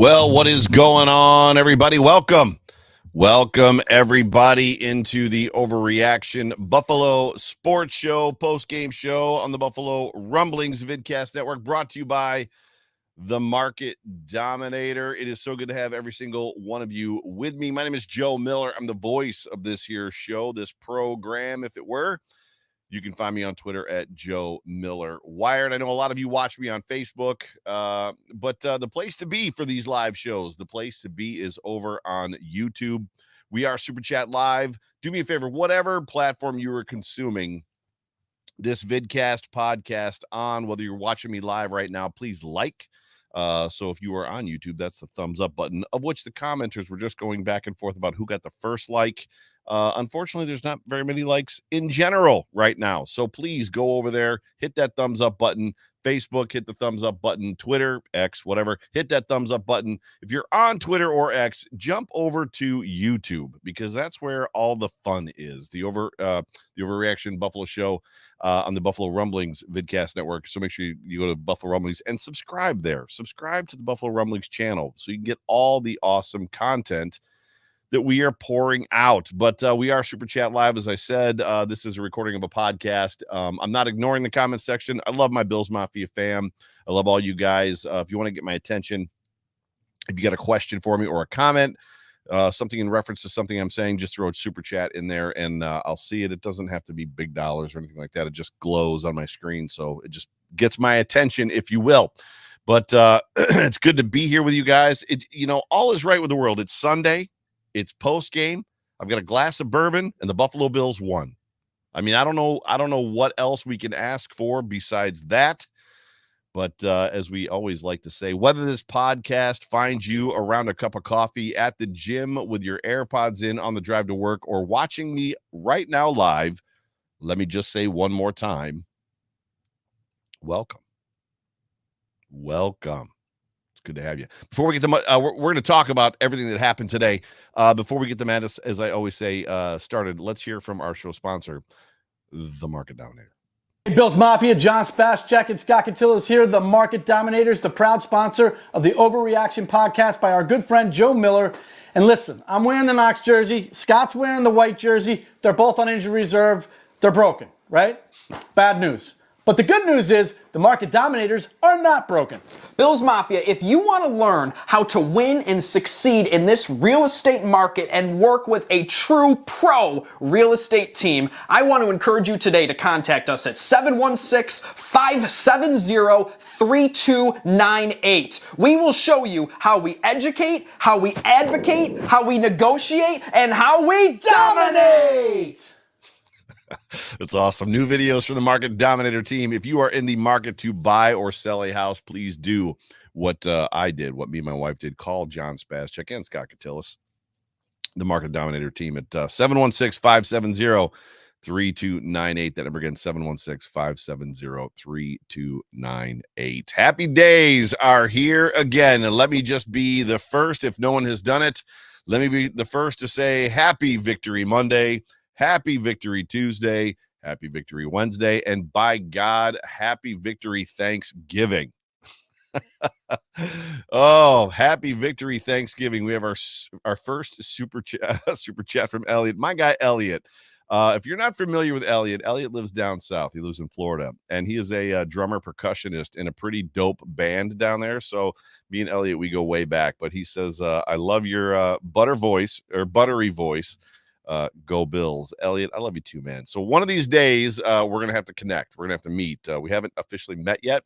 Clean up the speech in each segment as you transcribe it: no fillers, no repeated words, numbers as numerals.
Well, what is going on, everybody? Welcome, everybody, into the Overreaction Buffalo Sports Show, post-game show on the Buffalo Rumblings Vidcast Network, brought to you by the Market Dominator. It is so good to have every single one of you with me. My name is Joe Miller. I'm the voice of this here show, this program, if it were. You can find me on Twitter at Joe Miller Wired. I know a lot of you watch me on Facebook, but the place to be for these live shows, the place to be is over on YouTube. We are Super Chat Live. Do me a favor, whatever platform you are consuming this vidcast podcast on, whether you're watching me live right now, please like. So if you are on YouTube, that's the thumbs up button, of which the commenters were just going back and forth about who got the first like. Unfortunately, there's not very many likes in general right now. So please go over there, hit that thumbs up button. Facebook, hit the thumbs up button. Twitter, X, whatever, hit that thumbs up button. If you're on Twitter or X, jump over to YouTube, because that's where all the fun is. The Overreaction Buffalo Show on the Buffalo Rumblings Vidcast Network. So make sure you go to Buffalo Rumblings and subscribe there. Subscribe to the Buffalo Rumblings channel so you can get all the awesome content that we are pouring out. But we are Super Chat Live, as I said. This is a recording of a podcast. I'm not ignoring the comment section. I love my Bills Mafia fam. I love all you guys. If you want to get my attention, if you got a question for me or a comment, something in reference to something I'm saying, just throw a Super Chat in there and I'll see it. It doesn't have to be big dollars or anything like that. It just glows on my screen, so it just gets my attention, if you will. But it's good to be here with you guys. All is right with the world. It's Sunday. It's post game. I've got a glass of bourbon, and the Buffalo Bills won. I mean, I don't know what else we can ask for besides that. But as we always like to say, whether this podcast finds you around a cup of coffee, at the gym with your AirPods in on the drive to work, or watching me right now live, let me just say one more time, welcome. Good to have you. Before we get to we're going to talk about everything that happened today. Before we get the madness, as I always say, started, let's hear from our show sponsor, the Market Dominator. Hey, Bills Mafia, John Spascheck and Scott Catillas here. The Market Dominators, the proud sponsor of the Overreaction podcast by our good friend Joe Miller. And listen, I'm wearing the Knox jersey. Scott's wearing the white jersey. They're both on injury reserve. They're broken, right? Bad news. But the good news is the Market Dominators are not broken. Bills Mafia, if you want to learn how to win and succeed in this real estate market and work with a true pro real estate team, I want to encourage you today to contact us at 716-570-3298. We will show you how we educate, how we advocate, how we negotiate, and how we dominate! That's awesome. New videos from the Market Dominator team. If you are in the market to buy or sell a house, please do what I did, what me and my wife did. Call John Spascheck and Scott Catillas, the Market Dominator team, at 716-570-3298. That number again, 716-570-3298. Happy days are here again. And let me just be the first, if no one has done it, let me be the first to say happy Victory Monday. Happy Victory Tuesday, happy Victory Wednesday, and by God, happy Victory Thanksgiving. Oh, happy Victory Thanksgiving. We have our first super chat from Elliot. My guy, Elliot. If you're not familiar with Elliot lives down south. He lives in Florida, and he is a drummer percussionist in a pretty dope band down there. So me and Elliot, we go way back, but he says, I love your buttery voice. Go Bills. Elliot, I love you too, man. So one of these days, we're going to have to connect. We're going to have to meet. We haven't officially met yet,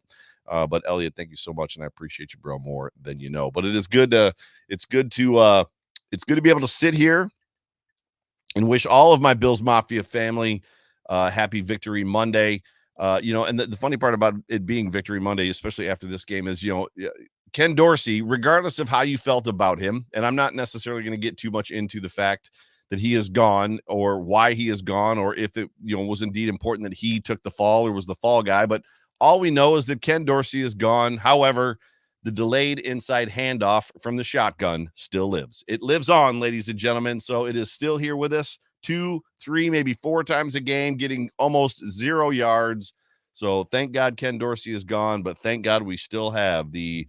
but Elliot, thank you so much. And I appreciate you, bro, more than you know. But it's good to be able to sit here and wish all of my Bills Mafia family happy Victory Monday. And the funny part about it being Victory Monday, especially after this game, is, Ken Dorsey, regardless of how you felt about him, and I'm not necessarily going to get too much into the fact that he is gone or why he is gone, or if it was indeed important that he took the fall or was the fall guy. But all we know is that Ken Dorsey is gone. However, the delayed inside handoff from the shotgun still lives. It lives on, ladies and gentlemen. So it is still here with us 2, 3, maybe 4 times a game, getting almost 0 yards. So thank God Ken Dorsey is gone, but thank God we still have the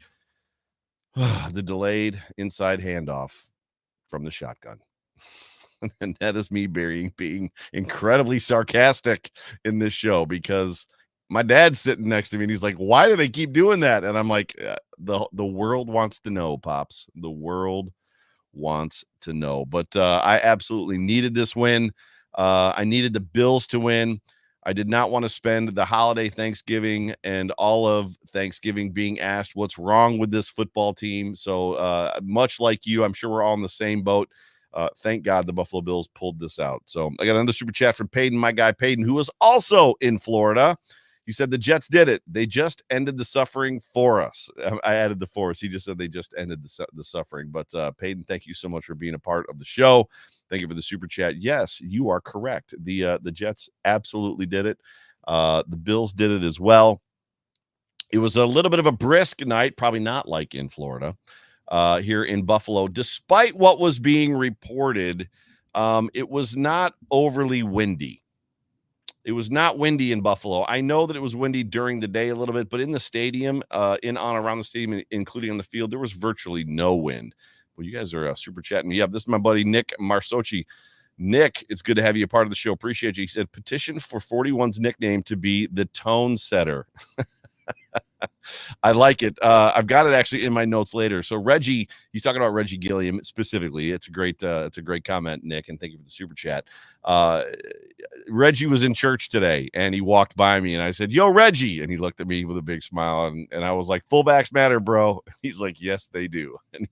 The delayed inside handoff from the shotgun. And that is me being incredibly sarcastic in this show, because my dad's sitting next to me and he's like, why do they keep doing that? And I'm like, the world wants to know, Pops. The world wants to know. But I absolutely needed this win. I needed the Bills to win. I did not want to spend the holiday Thanksgiving and all of Thanksgiving being asked what's wrong with this football team. So much like you, I'm sure we're all in the same boat. Thank God the Buffalo Bills pulled this out. So I got another super chat from Peyton, my guy Peyton, who was also in Florida. He said the Jets did it. They just ended the suffering for us. I added the for us. He just said they just ended the suffering. But Peyton, thank you so much for being a part of the show. Thank you for the super chat. Yes, you are correct. The Jets absolutely did it. The Bills did it as well. It was a little bit of a brisk night, probably not like in Florida, here in Buffalo. Despite what was being reported, it was not overly windy. It was not windy in Buffalo. I know that it was windy during the day a little bit, but in the stadium, around the stadium, including on the field, there was virtually no wind. Well, you guys are super chatting me up. This is my buddy Nick Marsoci. Nick, it's good to have you a part of the show. Appreciate you. He said, petition for 41's nickname to be the tone setter. I like it. I've got it actually in my notes later. So Reggie, he's talking about Reggie Gilliam specifically. It's a great comment, Nick, and thank you for the super chat. Reggie was in church today and he walked by me and I said, yo, Reggie. And he looked at me with a big smile and I was like, fullbacks matter, bro. He's like, yes, they do. And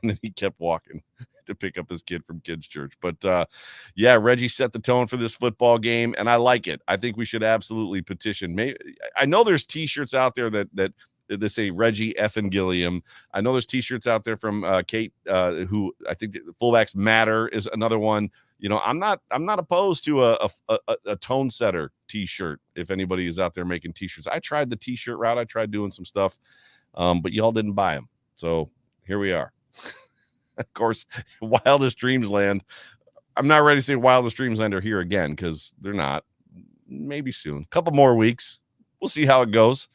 then he kept walking to pick up his kid from kids church. But yeah, Reggie set the tone for this football game and I like it. I think we should absolutely petition. I know there's t-shirts out there that they say Reggie effing Gilliam. I know there's t-shirts out there from Kate, who I think fullbacks matter is another one. You know, I'm not opposed to a tone setter t-shirt. If anybody is out there making t-shirts, I tried the t-shirt route. I tried doing some stuff, but y'all didn't buy them. So here we are. Of course, Wildest Dreams Land. I'm not ready to say Wildest Dreams Land are here again because they're not. Maybe soon. A couple more weeks. We'll see how it goes.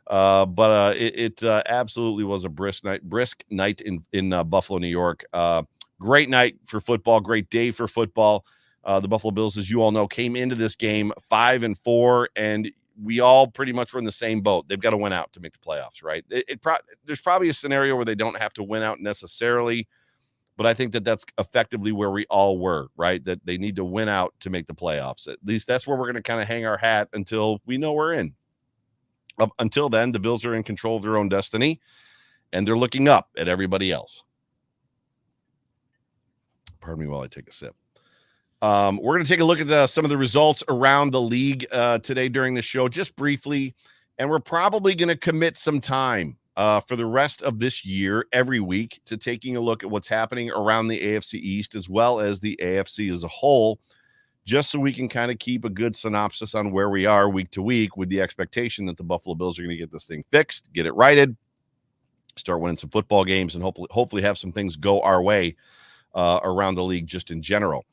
But it absolutely was a brisk night in Buffalo, New York. Great night for football. Great day for football. The Buffalo Bills, as you all know, came into this game 5-4, and we all pretty much were in the same boat. They've got to win out to make the playoffs, right? There's probably a scenario where they don't have to win out necessarily, but I think that that's effectively where we all were, right? That they need to win out to make the playoffs. At least that's where we're going to kind of hang our hat until we know we're in. Until then, the Bills are in control of their own destiny, and they're looking up at everybody else. Pardon me while I take a sip. We're going to take a look at some of the results around the league today during the show, just briefly, and we're probably going to commit some time for the rest of this year, every week, to taking a look at what's happening around the AFC East as well as the AFC as a whole, just so we can kind of keep a good synopsis on where we are week to week, with the expectation that the Buffalo Bills are going to get this thing fixed, get it righted, start winning some football games, and hopefully have some things go our way around the league just in general.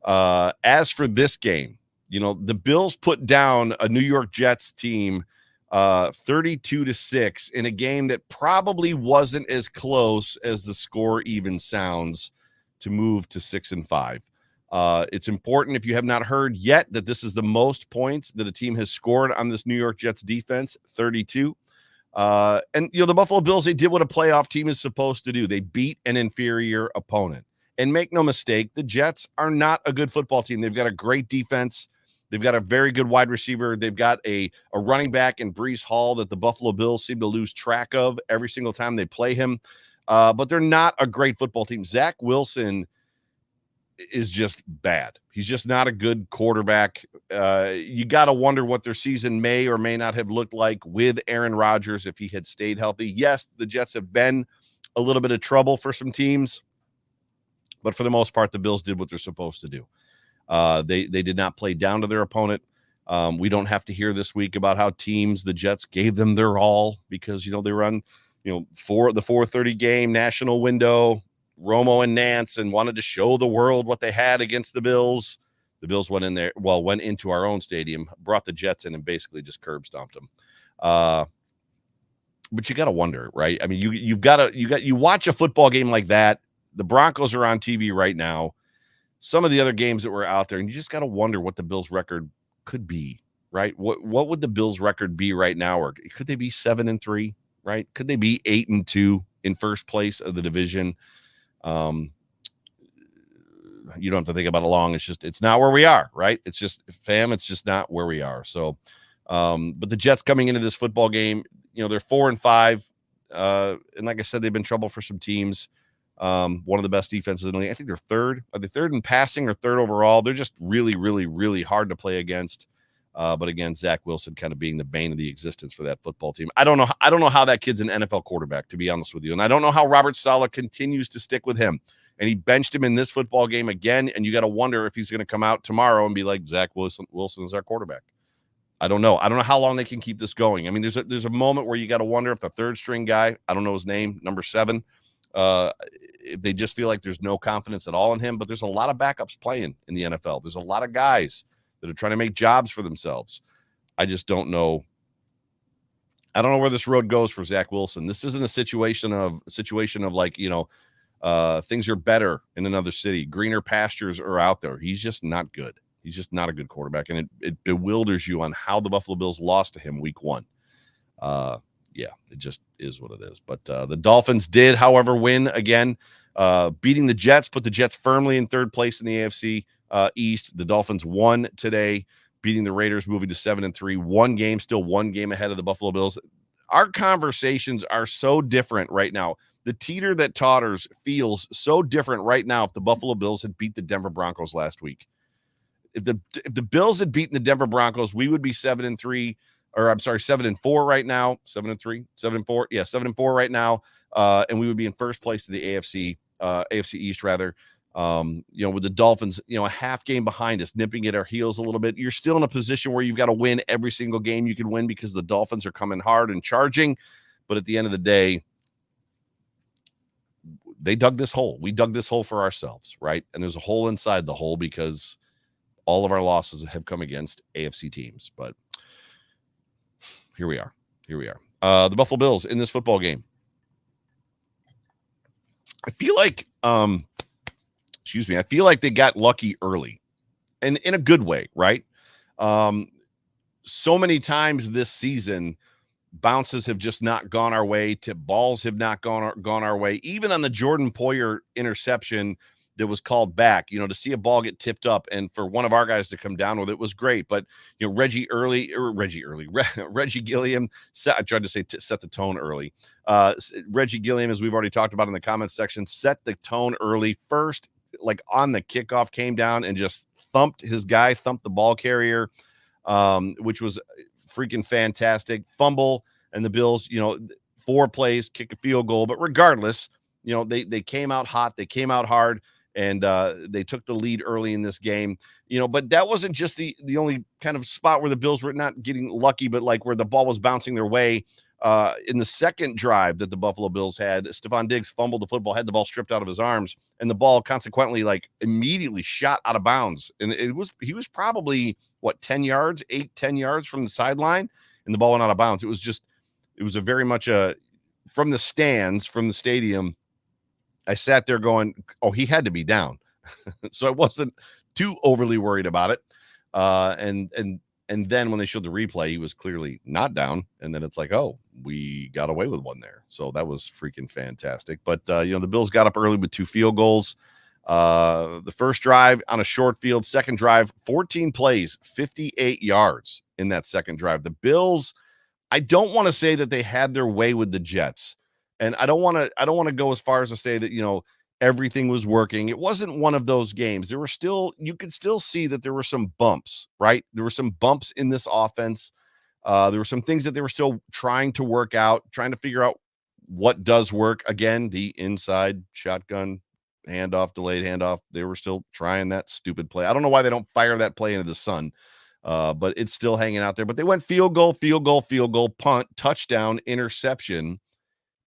As for this game, you know, the Bills put down a New York Jets team 32-6 in a game that probably wasn't as close as the score even sounds to move to 6-5. It's important, if you have not heard yet, that this is the most points that a team has scored on this New York Jets defense, 32. And, you know, the Buffalo Bills, they did what a playoff team is supposed to do. They beat an inferior opponent. And make no mistake, the Jets are not a good football team. They've got a great defense. They've got a very good wide receiver. They've got a running back in Breece Hall that the Buffalo Bills seem to lose track of every single time they play him. But they're not a great football team. Zach Wilson is just bad. He's just not a good quarterback. You got to wonder what their season may or may not have looked like with Aaron Rodgers if he had stayed healthy. Yes, the Jets have been a little bit of trouble for some teams, but for the most part, the Bills did what they're supposed to do. They did not play down to their opponent. We don't have to hear this week about how the Jets gave them their all because, you know, they run, you know, for the 4:30 game national window, Romo and Nance, and wanted to show the world what they had against the Bills. The Bills went into our own stadium, brought the Jets in and basically just curb stomped them. but you got to wonder, right? I mean, you watch a football game like that. The Broncos are on TV right now. Some of the other games that were out there, and you just got to wonder what the Bills' record could be, right? What would the Bills' record be right now? Or could they be 7-3, right? Could they be 8-2 in first place of the division? You don't have to think about it long. It's not where we are, right? It's just not where we are. So, but the Jets coming into this football game, they're 4-5. And like I said, they've been trouble for some teams. One of the best defenses in the league. I think they're third. Are they third in passing or third overall? They're just really, really, really hard to play against. But again, Zach Wilson kind of being the bane of the existence for that football team. I don't know how that kid's an NFL quarterback, to be honest with you. And I don't know how Robert Saleh continues to stick with him. And he benched him in this football game again. And you got to wonder if he's going to come out tomorrow and be like, Zach Wilson is our quarterback. I don't know. I don't know how long they can keep this going. I mean, there's a moment where you got to wonder if the third string guy, I don't know his name, number 7, if they just feel like there's no confidence at all in him. But there's a lot of backups playing in the NFL. There's a lot of guys that are trying to make jobs for themselves. I just don't know. I don't know where this road goes for Zach Wilson. This isn't a situation of like, things are better in another city. Greener pastures are out there. He's just not good. He's just not a good quarterback. And it bewilders you on how the Buffalo Bills lost to him week 1. Yeah, it just is what it is. But the Dolphins did, however, win again, beating the Jets, put the Jets firmly in third place in the AFC East. The Dolphins won today, beating the Raiders, moving to 7-3. Still one game ahead of the Buffalo Bills. Our conversations are so different right now. The teeter that totters feels so different right now if the Buffalo Bills had beat the Denver Broncos last week. If the Bills had beaten the Denver Broncos, we would be 7-3. Or I'm sorry, 7-4 right now. 7-3, 7-4. Yeah, 7-4 right now. And we would be in first place to the AFC East rather. With the Dolphins, a half game behind us, nipping at our heels a little bit. You're still in a position where you've got to win every single game you can win because the Dolphins are coming hard and charging. But at the end of the day, they dug this hole. We dug this hole for ourselves, right? And there's a hole inside the hole because all of our losses have come against AFC teams. But here we are. The Buffalo Bills in this football game. I feel like, I feel like they got lucky early and in a good way, right? So many times this season, bounces have just not gone our way. Tip balls have not gone our way. Even on the Jordan Poyer interception that was called back, to see a ball get tipped up and for one of our guys to come down with it was great. But, Reggie Gilliam, I tried to say set the tone early. Reggie Gilliam, as we've already talked about in the comments section, set the tone early. First, like on the kickoff, came down and just thumped the ball carrier, which was freaking fantastic. Fumble, and the Bills, 4 plays, kick a field goal. But regardless, they came out hot, they came out hard, and they took the lead early in this game. But that wasn't just the only kind of spot where the Bills were not getting lucky, but like where the ball was bouncing their way. In the second drive that the Buffalo Bills had, Stephon Diggs fumbled the football, had the ball stripped out of his arms, and the ball consequently immediately shot out of bounds. And he was probably 10 yards from the sideline, and the ball went out of bounds. It was a very much from the stands, from the stadium. I sat there going, oh, he had to be down. So I wasn't too overly worried about it. And then when they showed the replay, he was clearly not down. And then it's like, oh, we got away with one there. So that was freaking fantastic. But, the Bills got up early with 2 field goals. The first drive on a short field, second drive, 14 plays, 58 yards in that second drive. The Bills, I don't want to say that they had their way with the Jets. And I don't want to go as far as to say that, everything was working. It wasn't one of those games. You could still see that there were some bumps, right? There were some bumps in this offense. There were some things that they were still trying to work out, trying to figure out what does work. Again, the inside shotgun handoff, delayed handoff. They were still trying that stupid play. I don't know why they don't fire that play into the sun, but it's still hanging out there. But they went field goal, punt, touchdown, interception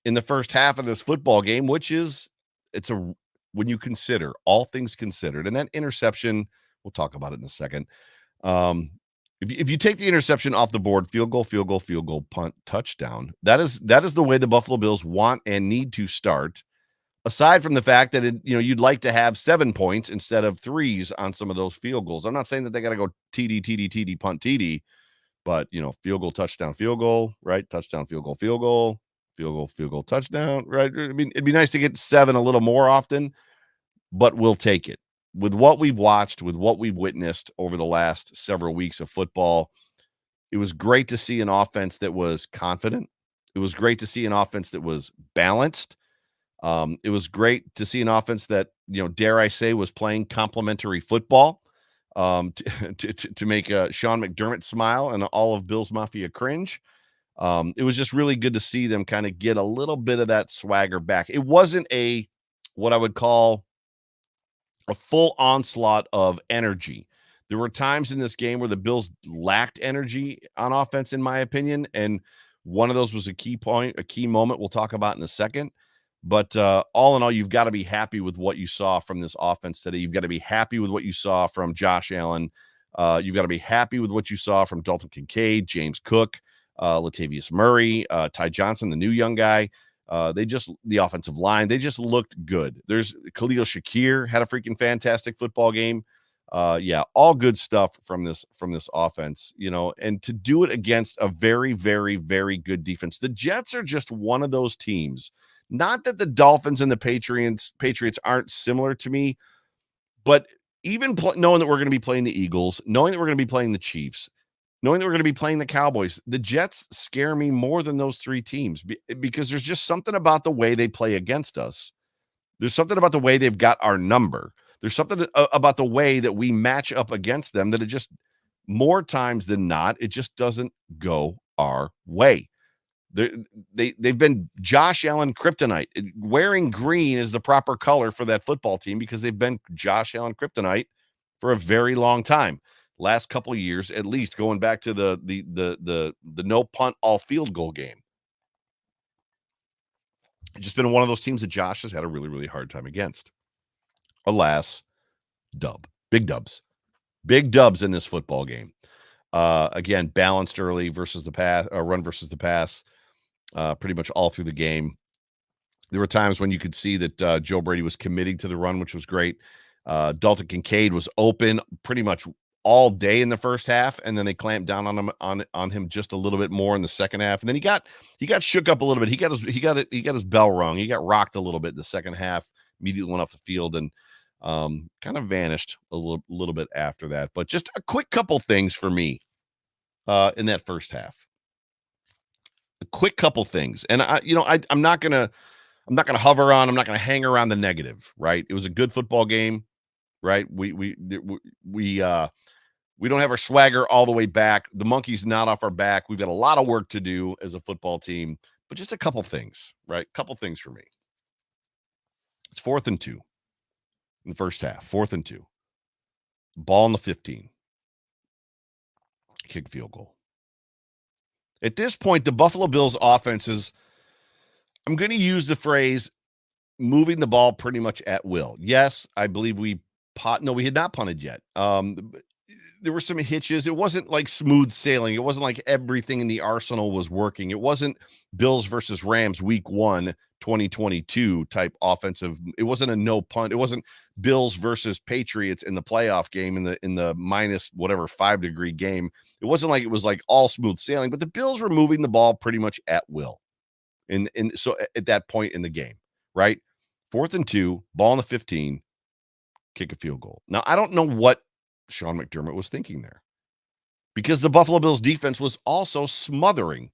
in the first half of this football game, which is, when you consider all things considered, and that interception, we'll talk about it in a second. If you take the interception off the board, field goal, punt, touchdown, that is the way the Buffalo Bills want and need to start. Aside from the fact that you'd like to have 7 points instead of 3s on some of those field goals. I'm not saying that they got to go TD, punt, TD, but field goal, touchdown, field goal, right? Touchdown, field goal, field goal, field goal, touchdown, right? I mean, it'd be nice to get 7 a little more often, but we'll take it. With what we've watched, with what we've witnessed over the last several weeks of football, it was great to see an offense that was confident. It was great to see an offense that was balanced. It was great to see an offense that, dare I say, was playing complementary football, to make Sean McDermott smile and all of Bills Mafia cringe. It was just really good to see them kind of get a little bit of that swagger back. It wasn't what I would call a full onslaught of energy. There were times in this game where the Bills lacked energy on offense, in my opinion, and one of those was a key point, a key moment we'll talk about in a second. But all in all, you've got to be happy with what you saw from this offense today. You've got to be happy with what you saw from Josh Allen. You've got to be happy with what you saw from Dalton Kincaid, James Cook, Latavius Murray, Ty Johnson, the new young guy. The offensive line, they just looked good. There's Khalil Shakir had a freaking fantastic football game. Yeah, all good stuff from this offense, and to do it against a very, very, very good defense. The Jets are just one of those teams. Not that the Dolphins and the Patriots aren't similar to me, but even knowing that we're going to be playing the Eagles, knowing that we're going to be playing the Chiefs, knowing that we're going to be playing the Cowboys, the Jets scare me more than those 3 teams because there's just something about the way they play against us. There's something about the way they've got our number. There's something about the way that we match up against them that it just, more times than not, it just doesn't go our way. They've been Josh Allen kryptonite. Wearing green is the proper color for that football team because they've been Josh Allen kryptonite for a very long time. Last couple of years, at least, going back to the no punt all field goal game. It's just been one of those teams that Josh has had a really, really hard time against. Alas, big dubs in this football game. Again, balanced early versus the pass, run versus the pass. Pretty much all through the game. There were times when you could see that Joe Brady was committing to the run, which was great. Dalton Kincaid was open pretty much all day in the first half, and then they clamped down on him just a little bit more in the second half. And then he got shook up a little bit. He got his bell rung. He got rocked a little bit in the second half. Immediately went off the field and kind of vanished a little bit after that. But just a quick couple things for me in that first half. A quick couple things, and I'm not gonna hover on. I'm not gonna hang around the negative. Right? It was a good football game. Right? We don't have our swagger all the way back. The monkey's not off our back. We've got a lot of work to do as a football team. But just a couple things. Right? Couple things for me. It's 4th and 2 in the first half. 4th and 2. Ball in the 15. Kick field goal. At this point, the Buffalo Bills offense is, I'm going to use the phrase, moving the ball pretty much at will. Yes, I believe we had not punted yet. There were some hitches. It wasn't like smooth sailing. It wasn't like everything in the arsenal was working. It wasn't Bills versus Rams week 1, 2022 type offensive. It wasn't a no punt. It wasn't Bills versus Patriots in the playoff game in the minus whatever 5-degree game. It wasn't like it was like all smooth sailing, but the Bills were moving the ball pretty much at will. And so at that point in the game, right? 4th and 2, ball in the 15, kick a field goal. Now, I don't know what Sean McDermott was thinking there, because the Buffalo Bills defense was also smothering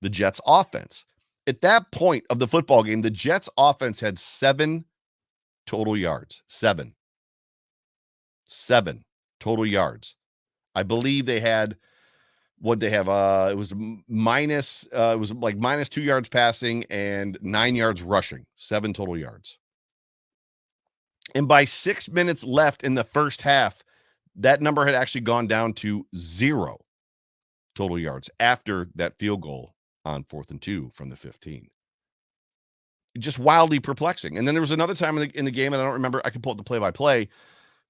the Jets offense. At that point of the football game, the Jets offense had 7 total yards. 7 total yards. I believe they had, what they have, it was like minus 2 yards passing and 9 yards rushing. 7 total yards. And by 6 minutes left in the first half, that number had actually gone down to 0 total yards after that field goal on 4th and 2 from the 15. Just wildly perplexing. And then there was another time in the game, and I don't remember, I can pull up the play-by-play,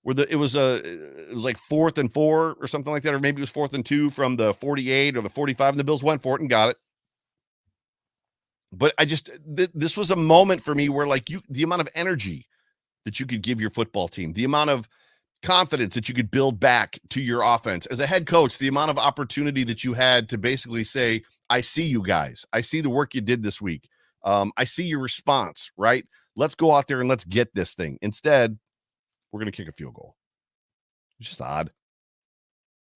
where it was like 4th and 4 or something like that, or maybe it was 4th and 2 from the 48 or the 45, and the Bills went for it and got it. But I just this was a moment for me where, like, the amount of energy that you could give your football team, the amount of confidence that you could build back to your offense as a head coach, the amount of opportunity that you had to basically say, I see you guys. I see the work you did this week. I see your response, right? Let's go out there and let's get this thing. Instead, we're going to kick a field goal. It's just odd.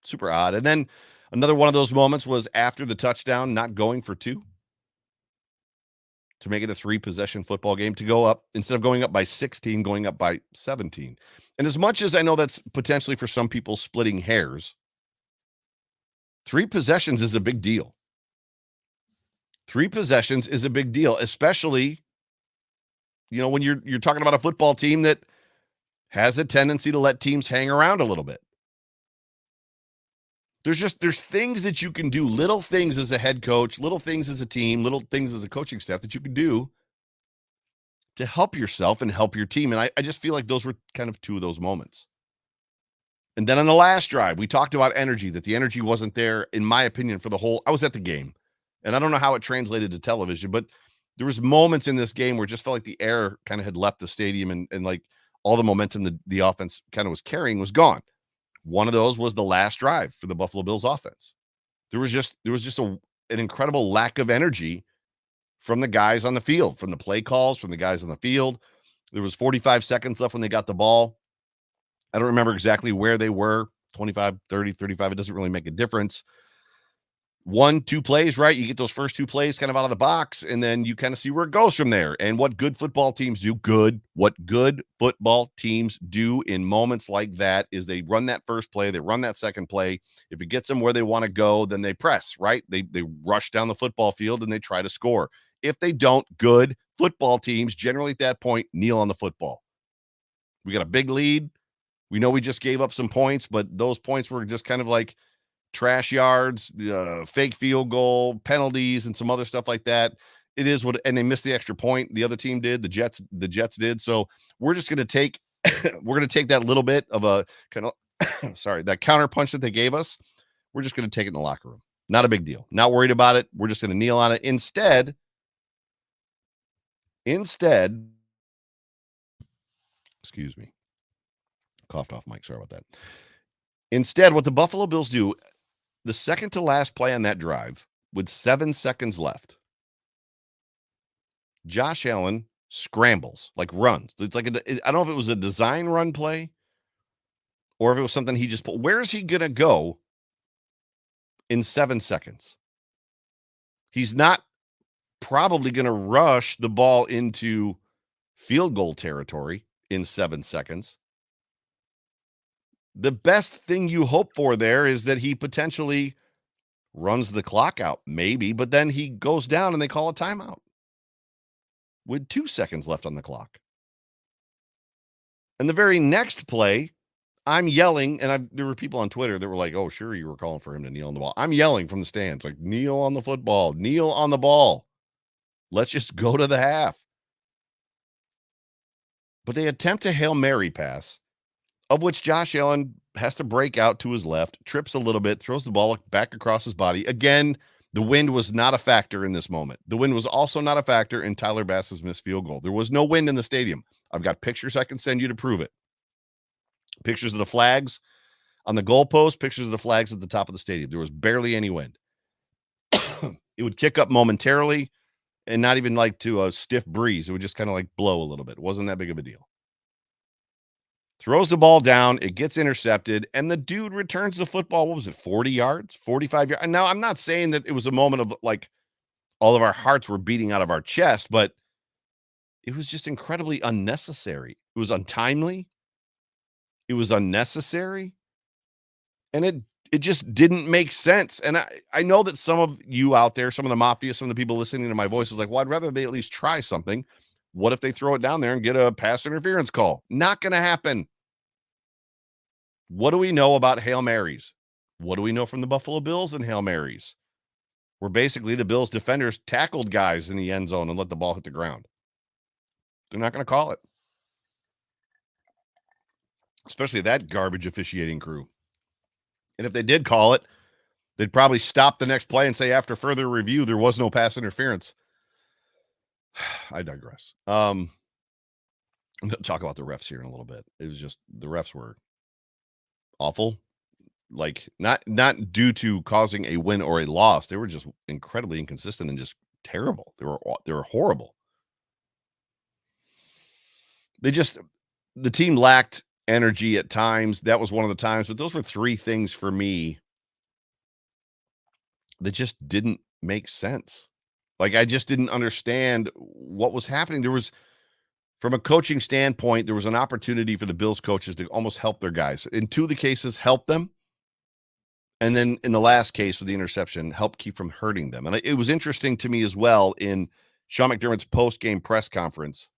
Super odd. And then another one of those moments was after the touchdown, not going for 2 to make it a 3-possession football game, to go up, instead of going up by 16, going up by 17. And as much as I know that's potentially for some people splitting hairs, 3 possessions is a big deal. 3 possessions is a big deal, especially, when you're talking about a football team that has a tendency to let teams hang around a little bit. There's things that you can do, little things as a head coach, little things as a team, little things as a coaching staff that you can do to help yourself and help your team. And I just feel like those were kind of 2 of those moments. And then on the last drive, we talked about energy, that the energy wasn't there, in my opinion, for the whole. I was at the game, and I don't know how it translated to television, but there was moments in this game where it just felt like the air kind of had left the stadium, and like all the momentum that the offense kind of was carrying was gone. One of those was the last drive for the Buffalo Bills offense. There was just an incredible lack of energy from the guys on the field, from the play calls, from the guys on the field. There was 45 seconds left when they got the ball. I don't remember exactly where they were, 25, 30, 35. It doesn't really make a difference. 1-2 plays, right? You get those first 2 plays kind of out of the box, and then you kind of see where it goes from there. And what good football teams do, what good football teams do in moments like that is they run that first play, they run that second play. If it gets them where they want to go, then they press, right? They rush down the football field and they try to score. If they don't, good football teams generally at that point kneel on the football. We got a big lead. We know we just gave up some points, but those points were just kind of like trash yards, fake field goal, penalties, and some other stuff like that. It is what, and they missed the extra point. The other team did, the Jets did. So we're just going to take, that little bit of a kind of, that counter punch that they gave us. We're just going to take it in the locker room. Not a big deal. Not worried about it. We're just going to kneel on it. Instead, excuse me, coughed off mic. Sorry about that. Instead, what the Buffalo Bills do, the second to last play on that drive, with 7 seconds left, Josh Allen scrambles, like runs. It's like, I don't know if it was a design run play or if it was something he just pulled. Where is he going to go in 7 seconds? He's not probably going to rush the ball into field goal territory in 7 seconds. The best thing you hope for there is that he potentially runs the clock out, maybe, but then he goes down and they call a timeout with 2 seconds left on the clock. And the very next play, I'm yelling, and there were people on Twitter that were like, oh, sure, you were calling for him to kneel on the ball. I'm yelling from the stands, like, kneel on the football, kneel on the ball. Let's just go to the half. But they attempt a Hail Mary pass, of which Josh Allen has to break out to his left, trips a little bit, throws the ball back across his body. Again, the wind was not a factor in this moment. The wind was also not a factor in Tyler Bass's missed field goal. There was no wind in the stadium. I've got pictures I can send you to prove it. Pictures of the flags on the goalpost, pictures of the flags at the top of the stadium. There was barely any wind. It would kick up momentarily and not even like to a stiff breeze. It would just kind of like blow a little bit. It wasn't that big of a deal. Throws the ball down, it gets intercepted, and the dude returns the football. What was it, 40 yards, 45 yards? And now I'm not saying that it was a moment of like all of our hearts were beating out of our chest, but it was just incredibly unnecessary. It was untimely. It was unnecessary. And it just didn't make sense. And I know that some of you out there, some of the mafia, some of the people listening to my voice is like, well, I'd rather they at least try something. What if they throw it down there and get a pass interference call? Not going to happen. What do we know about Hail Marys? What do we know from the Buffalo Bills and Hail Marys? Where basically the Bills defenders tackled guys in the end zone and let the ball hit the ground. They're not going to call it. especially that garbage officiating crew. And if they did call it, they'd probably stop the next play and say, after further review, there was no pass interference. I digress. I'm going to talk about the refs here in a little bit. It was just the refs were awful. Like not due to causing a win or a loss. They were just incredibly inconsistent and just terrible. They were horrible. The team lacked energy at times. That was one of the times, but those were three things for me that just didn't make sense. Like I just didn't understand what was happening. From a coaching standpoint, there was an opportunity for the Bills coaches to almost help their guys. In two of the cases, help them. And then in the last case with the interception, help keep from hurting them. And it was interesting to me as well in Sean McDermott's post-game press conference.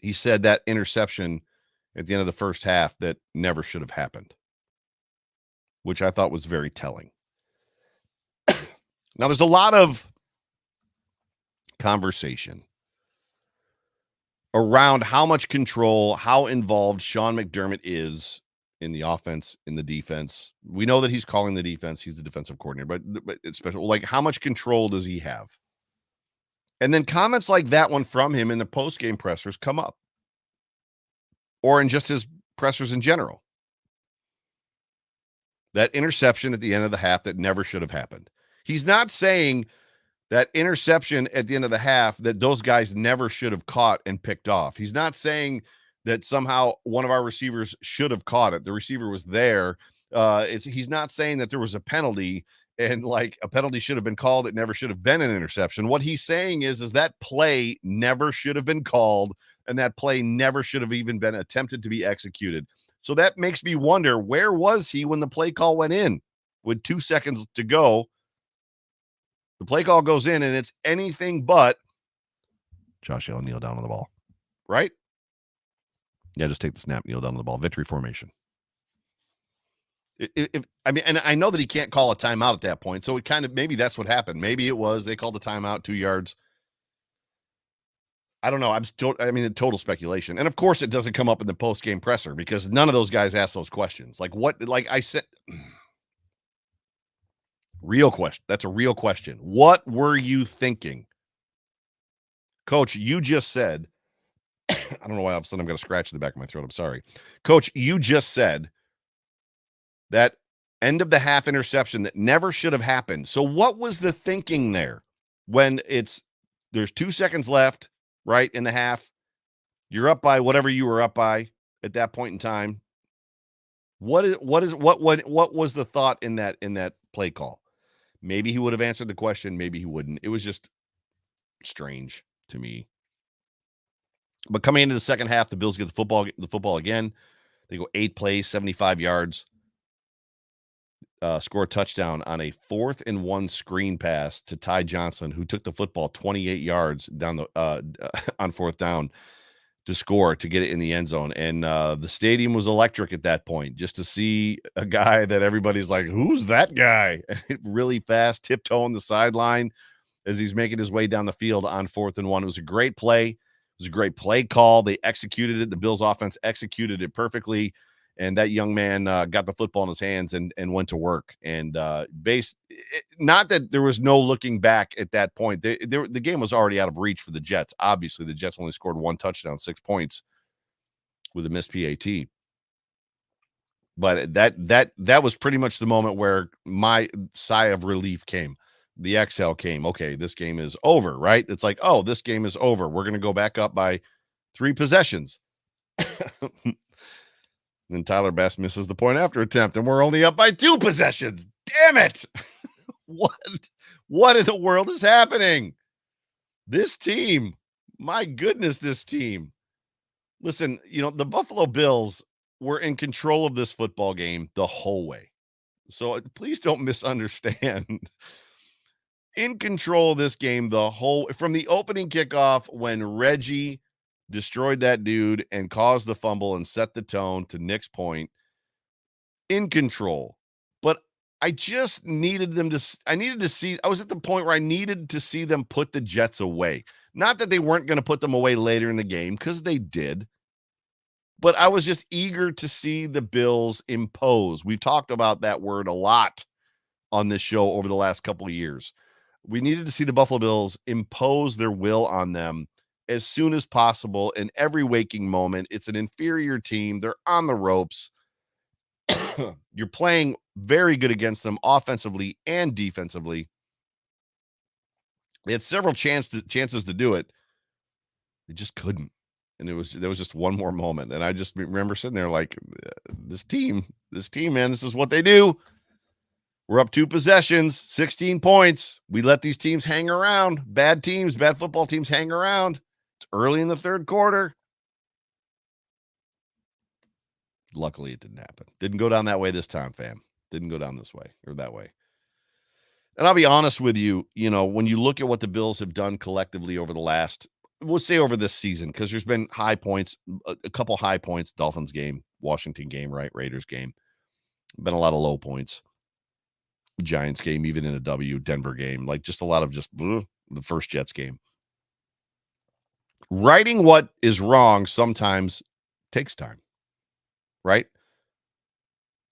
He said that interception at the end of the first half that never should have happened, which I thought was very telling. Now, there's a lot of conversation around how much control, how involved Sean McDermott is in the offense, in the defense. We know that he's calling the defense. He's the defensive coordinator, but it's special. Like, how much control does he have? And then comments like that one from him in the post-game pressers come up, or in just his pressers in general. That interception at the end of the half that never should have happened. He's not saying that interception at the end of the half that those guys never should have caught and picked off. He's not saying that somehow one of our receivers should have caught it. The receiver was there. He's not saying that there was a penalty and like a penalty should have been called. It never should have been an interception. What he's saying is that play never should have been called, and that play never should have even been attempted to be executed. So that makes me wonder, where was he when the play call went in with 2 seconds to go? The play call goes in, and it's anything but Josh Allen, kneel down on the ball, right? Yeah, just take the snap, kneel down on the ball. Victory formation. And I know that he can't call a timeout at that point, so it kind of, maybe that's what happened. Maybe it was they called the timeout 2 yards. I don't know. Total speculation. And of course, it doesn't come up in the post-game presser because none of those guys asked those questions. Like what? Like I said. Real question. That's a real question. What were you thinking? Coach, you just said, I don't know why all of a sudden I'm going to scratch in the back of my throat. I'm sorry. Coach, you just said that end of the half interception that never should have happened. So what was the thinking there when there's 2 seconds left, right, in the half? You're up by whatever you were up by at that point in time. What was the thought in that play call? Maybe he would have answered the question. Maybe he wouldn't. It was just strange to me. But coming into the second half, the Bills get the football again. They go 8 plays, 75 yards, score a touchdown on a 4th and 1 screen pass to Ty Johnson, who took the football 28 yards down the on 4th down to score, to get it in the end zone. And the stadium was electric at that point, just to see a guy that everybody's like, who's that guy? Really fast, tiptoeing the sideline as he's making his way down the field on 4th and 1. It was a great play. It was a great play call. They executed it. The Bills offense executed it perfectly. And that young man got the football in his hands and went to work. And not that there was no looking back at that point. The game was already out of reach for the Jets. Obviously, the Jets only scored 1 touchdown, 6 points with a missed PAT. But that was pretty much the moment where my sigh of relief came. The exhale came. Okay, this game is over, right? It's like, oh, this game is over. We're going to go back up by 3 possessions. Then Tyler Bass misses the point after attempt, and we're only up by 2 possessions. Damn it. What in the world is happening? This team, my goodness, this team. Listen, the Buffalo Bills were in control of this football game the whole way. So please don't misunderstand. In control of this game from the opening kickoff when Reggie destroyed that dude and caused the fumble and set the tone to Nick's point. In control. But I just needed them to, I was at the point where I needed to see them put the Jets away. Not that they weren't going to put them away later in the game, because they did. But I was just eager to see the Bills impose. We've talked about that word a lot on this show over the last couple of years. We needed to see the Buffalo Bills impose their will on them as soon as possible in every waking moment. It's an inferior team. They're on the ropes. You're playing very good against them offensively and defensively. They had several chances to do it. They just couldn't. And there was just one more moment. And I just remember sitting there like, this team, man, this is what they do. We're up 2 possessions, 16 points. We let these teams hang around. Bad teams, bad football teams hang around. It's early in the third quarter. Luckily, it didn't happen. Didn't go down that way this time, fam. Didn't go down this way or that way. And I'll be honest with you, when you look at what the Bills have done collectively over the last, we'll say over this season, because there's been high points, a couple high points, Dolphins game, Washington game, right? Raiders game. Been a lot of low points. Giants game, even in a W, Denver game, like just a lot of the first Jets game. Righting what is wrong sometimes takes time, right?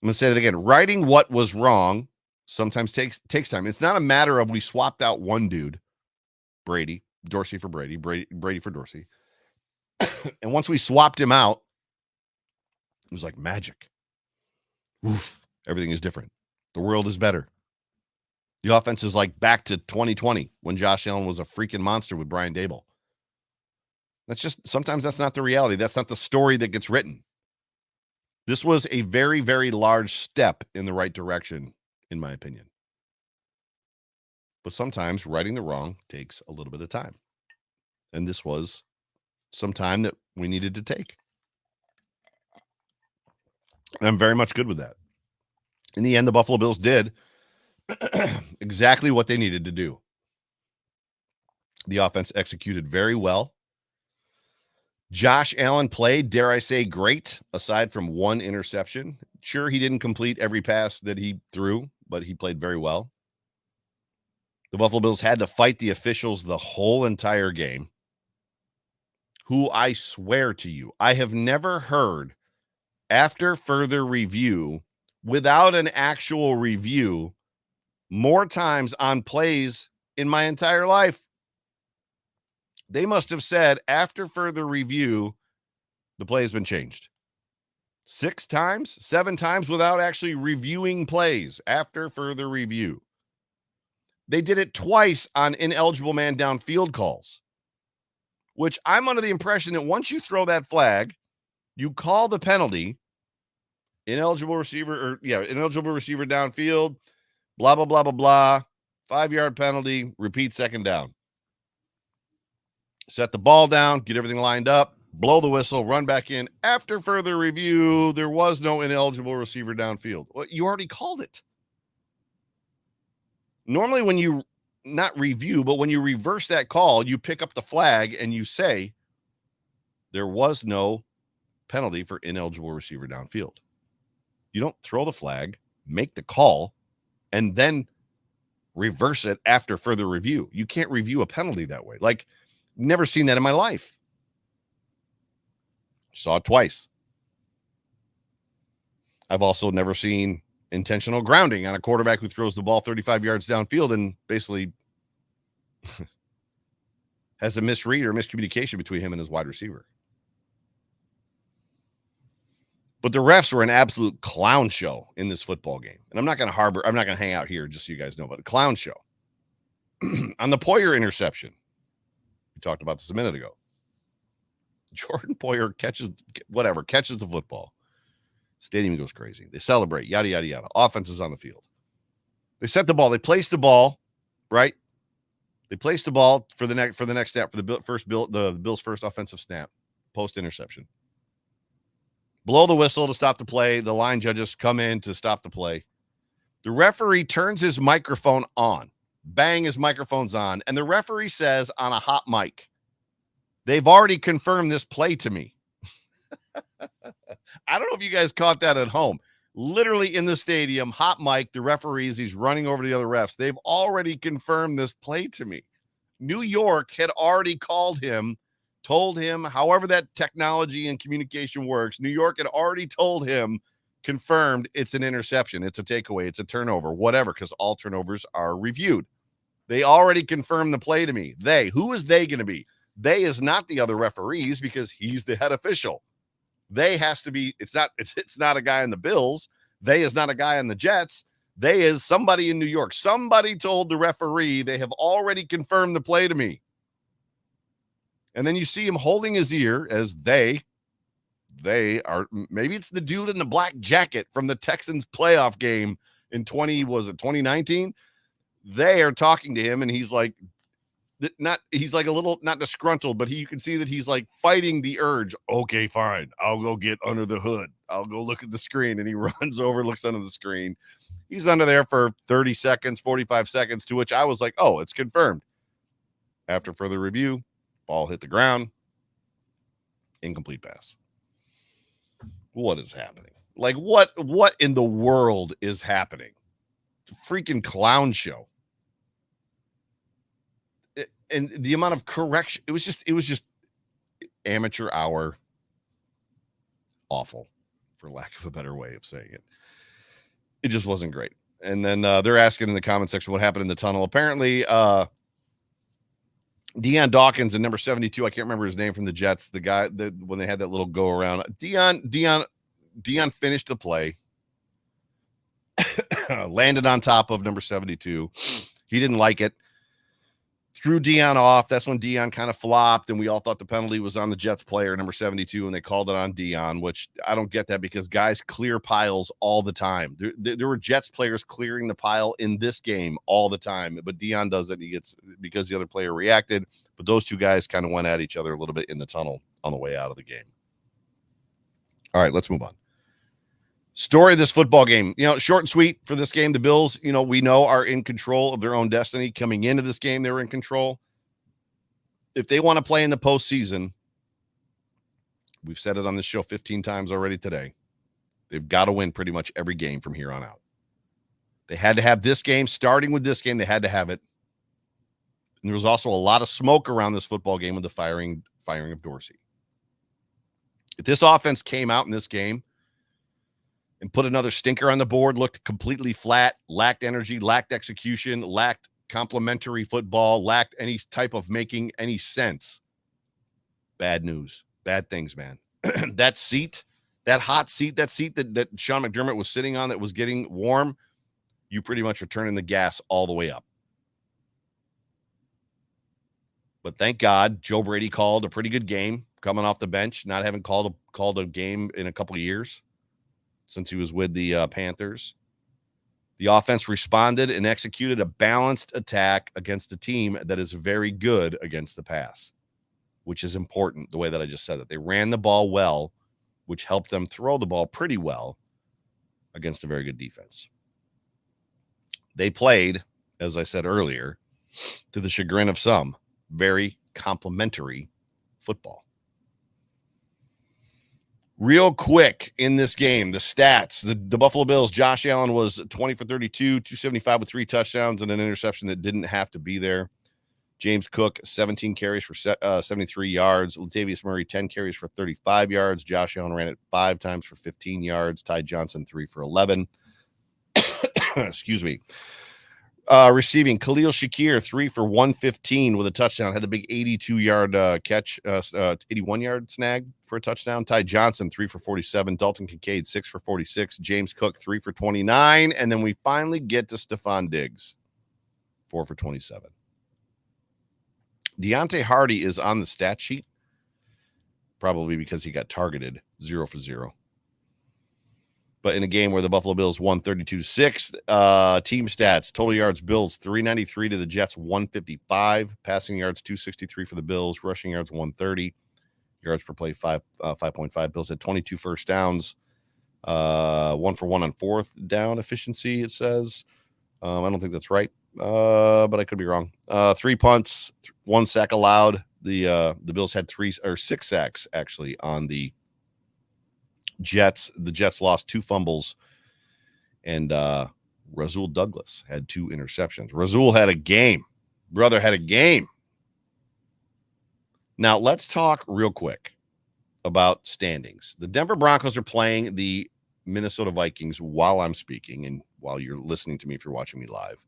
I'm going to say that again. Righting what was wrong sometimes takes time. It's not a matter of we swapped out one dude, Brady, Dorsey for Brady, Brady for Dorsey. And once we swapped him out, it was like magic. Oof, everything is different. The world is better. The offense is like back to 2020 when Josh Allen was a freaking monster with Brian Daboll. Sometimes that's not the reality. That's not the story that gets written. This was a very, very large step in the right direction, in my opinion. But sometimes righting the wrong takes a little bit of time. And this was some time that we needed to take. And I'm very much good with that. In the end, the Buffalo Bills did exactly what they needed to do. The offense executed very well. Josh Allen played, dare I say, great, aside from one interception. Sure, he didn't complete every pass that he threw, but he played very well. The Buffalo Bills had to fight the officials the whole entire game, who I swear to you, I have never heard after further review, without an actual review, more times on plays in my entire life. They must have said after further review, the play has been changed 6 times, 7 times without actually reviewing plays after further review. They did it twice on ineligible man downfield calls, which I'm under the impression that once you throw that flag, you call the penalty, ineligible receiver downfield, blah, blah, blah, blah, blah, 5-yard penalty, repeat second down. Set the ball down, get everything lined up, blow the whistle, run back in. After further review, there was no ineligible receiver downfield. Well, you already called it. Normally when you not review, but when you reverse that call, you pick up the flag and you say there was no penalty for ineligible receiver downfield. You don't throw the flag, make the call, and then reverse it after further review. You can't review a penalty that way. Like, never seen that in my life. Saw it twice. I've also never seen intentional grounding on a quarterback who throws the ball 35 yards downfield and basically has a misread or miscommunication between him and his wide receiver. But the refs were an absolute clown show in this football game. And I'm not going to hang out here just so you guys know, but a clown show. On the Poyer interception, we talked about this a minute ago. Jordan Poyer catches the football. Stadium goes crazy. They celebrate, yada, yada, yada. Offense is on the field. They set the ball. They place the ball, right? They place the ball for the next snap, for the Bills' first offensive snap, post-interception. Blow the whistle to stop the play. The line judges come in to stop the play. The referee turns his microphone on. Bang, his microphone's on. And the referee says on a hot mic, "They've already confirmed this play to me." I don't know if you guys caught that at home. Literally in the stadium, hot mic, the referees, he's running over to the other refs. "They've already confirmed this play to me." New York had already called him told him, however that technology and communication works, New York had already told him, confirmed it's an interception, it's a takeaway, it's a turnover, whatever, because all turnovers are reviewed. They already confirmed the play to me. Who is they going to be? They is not the other referees because he's the head official. They has to be, it's not a guy in the Bills. They is not a guy in the Jets. They is somebody in New York. Somebody told the referee they have already confirmed the play to me. And then you see him holding his ear as they are, maybe it's the dude in the black jacket from the Texans playoff game in 2019? They are talking to him and he's like, he's like a little, not disgruntled, but you can see that he's like fighting the urge. Okay, fine. I'll go get under the hood. I'll go look at the screen. And he runs over, looks under the screen. He's under there for 30 seconds, 45 seconds, to which I was like, oh, it's confirmed. After further review, ball hit the ground. Incomplete pass. What is happening? Like, what in the world is happening? It's a freaking clown show. And the amount of correction, it was just amateur hour. Awful, for lack of a better way of saying it. It just wasn't great. And then they're asking in the comment section what happened in the tunnel. Apparently, Deion Dawkins and number 72, I can't remember his name, from the Jets, the guy that when they had that little go around, Deion finished the play, landed on top of number 72. He didn't like it. Threw Deion off. That's when Deion kind of flopped, and we all thought the penalty was on the Jets player, number 72, and they called it on Deion, which I don't get that because guys clear piles all the time. There were Jets players clearing the pile in this game all the time, but Deion does it. He gets, because the other player reacted, but those two guys kind of went at each other a little bit in the tunnel on the way out of the game. All right, let's move on. Story of this football game, short and sweet for this game. The Bills, we know are in control of their own destiny. Coming into this game, they were in control. If they want to play in the postseason, we've said it on this show 15 times already today, they've got to win pretty much every game from here on out. They had to have this game. Starting with this game, they had to have it. And there was also a lot of smoke around this football game with the firing of Dorsey. If this offense came out in this game and put another stinker on the board, looked completely flat, lacked energy, lacked execution, lacked complementary football, lacked any type of making any sense. Bad news. Bad things, man. That seat, that hot seat, that Sean McDermott was sitting on that was getting warm, you pretty much are turning the gas all the way up. But thank God Joe Brady called a pretty good game coming off the bench, not having called a game in a couple of years since he was with the Panthers. The offense responded and executed a balanced attack against a team that is very good against the pass, which is important, the way that I just said that. They ran the ball well, which helped them throw the ball pretty well against a very good defense. They played, as I said earlier, to the chagrin of some, very complimentary football. Real quick in this game, the stats, the Buffalo Bills, Josh Allen was 20 for 32, 275 with 3 touchdowns and an interception that didn't have to be there. James Cook, 17 carries for 73 yards. Latavius Murray, 10 carries for 35 yards. Josh Allen ran it 5 times for 15 yards. Ty Johnson, 3 for 11. Excuse me. Receiving, Khalil Shakir, 3 for 115 with a touchdown. Had the big 82-yard catch, 81-yard snag for a touchdown. Ty Johnson, 3 for 47. Dalton Kincaid, 6 for 46. James Cook, 3 for 29. And then we finally get to Stephon Diggs, 4 for 27. Deontay Hardy is on the stat sheet, probably because he got targeted, 0 for 0. But in a game where the Buffalo Bills won 32-6, team stats, total yards, Bills 393 to the Jets 155, passing yards 263 for the Bills, rushing yards 130, yards per play 5.5. Bills had 22 first downs, 1 for 1 on fourth down efficiency, it says. I don't think that's right, but I could be wrong. 3 punts, 1 sack allowed. The Bills had 6 sacks actually on the Jets. The Jets lost 2 fumbles, and Rasul Douglas had 2 interceptions. Rasul had a game. Brother had a game. Now, let's talk real quick about standings. The Denver Broncos are playing the Minnesota Vikings while I'm speaking and while you're listening to me if you're watching me live.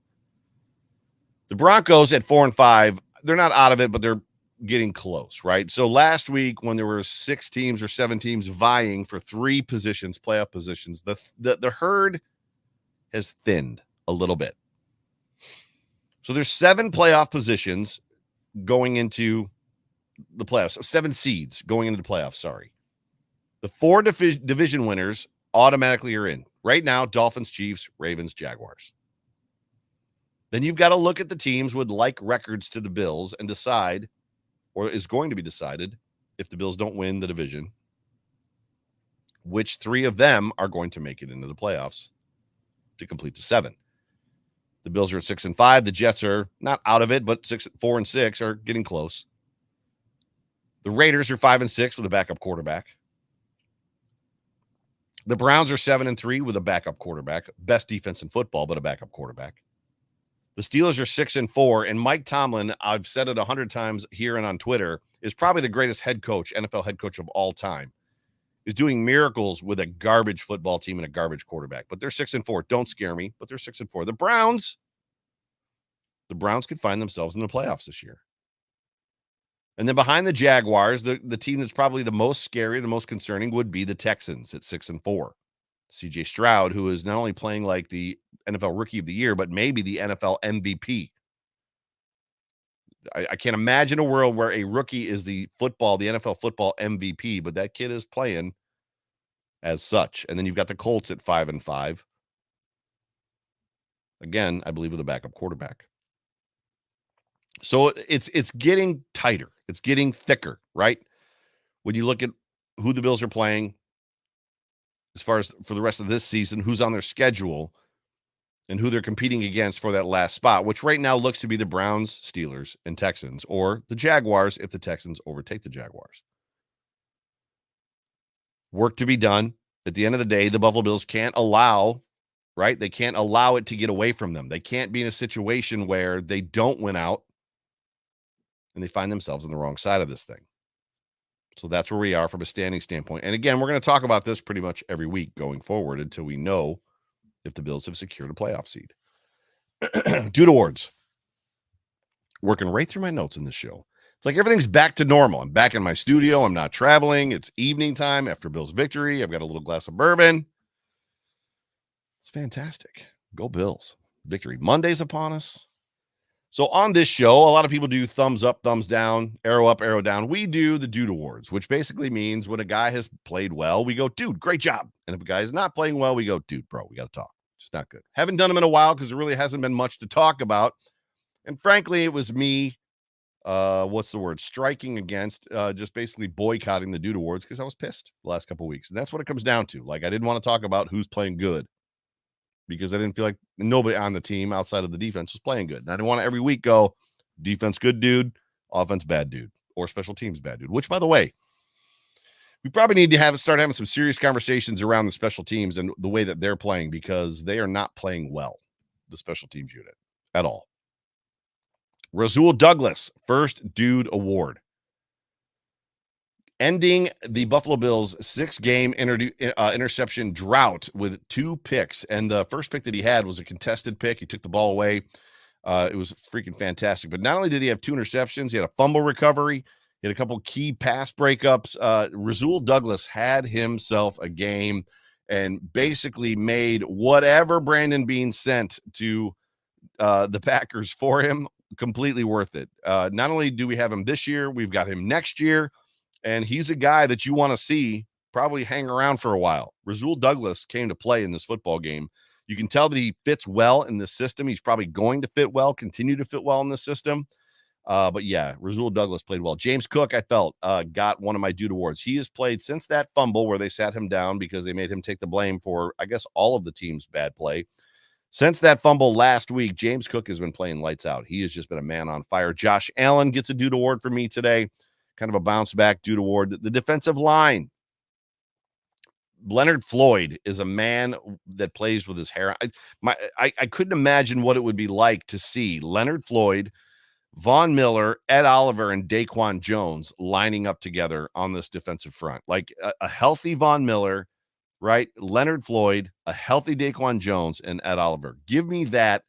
The Broncos at 4-5, they're not out of it, but they're getting close, right? So last week when there were 6 teams or 7 teams vying for 3 positions, playoff positions, the herd has thinned a little bit. So there's 7 playoff positions going into the playoffs, 7 seeds going into the playoffs, sorry. The 4 division winners automatically are in. Right now, Dolphins, Chiefs, Ravens, Jaguars. Then you've got to look at the teams with like records to the Bills and decide, or is going to be decided, if the Bills don't win the division, which 3 of them are going to make it into the playoffs to complete the 7. The Bills are at 6-5. The Jets are not out of it, but 4-6 are getting close. The Raiders are 5-6 with a backup quarterback. The Browns are 7-3 with a backup quarterback. Best defense in football, but a backup quarterback. The Steelers are 6-4, and Mike Tomlin, I've said it 100 times here and on Twitter, is probably the greatest head coach, NFL head coach of all time. Is doing miracles with a garbage football team and a garbage quarterback. But they're 6-4. Don't scare me, but they're 6-4. The Browns could find themselves in the playoffs this year. And then behind the Jaguars, the team that's probably the most scary, the most concerning would be the Texans at 6-4. CJ Stroud, who is not only playing like the NFL Rookie of the Year, but maybe the NFL MVP. I can't imagine a world where a rookie is the NFL football MVP, but that kid is playing as such. And then you've got the Colts at 5-5. Again, I believe with a backup quarterback. So it's getting tighter. It's getting thicker, right? When you look at who the Bills are playing, as far as for the rest of this season, who's on their schedule, and who they're competing against for that last spot, which right now looks to be the Browns, Steelers, and Texans, or the Jaguars if the Texans overtake the Jaguars. Work to be done. At the end of the day, the Buffalo Bills can't allow, right? They can't allow it to get away from them. They can't be in a situation where they don't win out and they find themselves on the wrong side of this thing. So that's where we are from a standing standpoint. And again, we're going to talk about this pretty much every week going forward until we know if the Bills have secured a playoff seed. Dude Awards. Working right through my notes in this show. It's like everything's back to normal. I'm back in my studio. I'm not traveling. It's evening time after Bills' victory. I've got a little glass of bourbon. It's fantastic. Go Bills. Victory Monday's upon us. So on this show, a lot of people do thumbs up, thumbs down, arrow up, arrow down. We do the Dude Awards, which basically means when a guy has played well, we go, dude, great job. And if a guy is not playing well, we go, dude, bro, we got to talk. It's not good. Haven't done them in a while because there really hasn't been much to talk about. And frankly, it was me, striking against, just basically boycotting the Dude Awards because I was pissed the last couple of weeks. And that's what it comes down to. Like, I didn't want to talk about who's playing good because I didn't feel like nobody on the team outside of the defense was playing good. And I didn't want to every week go, defense good dude, offense bad dude, or special teams bad dude, which, by the way, we probably need to start having some serious conversations around the special teams and the way that they're playing because they are not playing well, the special teams unit, at all. Rasul Douglas, first Dude Award. Ending the Buffalo Bills' 6-game interception drought with 2 picks. And the first pick that he had was a contested pick. He took the ball away. It was freaking fantastic. But not only did he have 2 interceptions, he had a fumble recovery. He had a couple key pass breakups. Rasul Douglas had himself a game and basically made whatever Brandon Beane sent to the Packers for him completely worth it. Not only do we have him this year, we've got him next year. And he's a guy that you want to see probably hang around for a while. Rasul Douglas came to play in this football game. You can tell that he fits well in the system. He's probably going to fit well, continue to fit well in the system. But yeah, Rasul Douglas played well. James Cook, I felt, got one of my Dude Awards. He has played since that fumble where they sat him down because they made him take the blame for, I guess, all of the team's bad play. Since that fumble last week, James Cook has been playing lights out. He has just been a man on fire. Josh Allen gets a Dude Award for me today. Kind of a bounce back Dude Award. The defensive line. Leonard Floyd is a man that plays with his hair. I couldn't imagine what it would be like to see Leonard Floyd Von Miller, Ed Oliver, and Daquan Jones lining up together on this defensive front. Like a healthy Von Miller, right? Leonard Floyd, a healthy Daquan Jones, and Ed Oliver. Give me that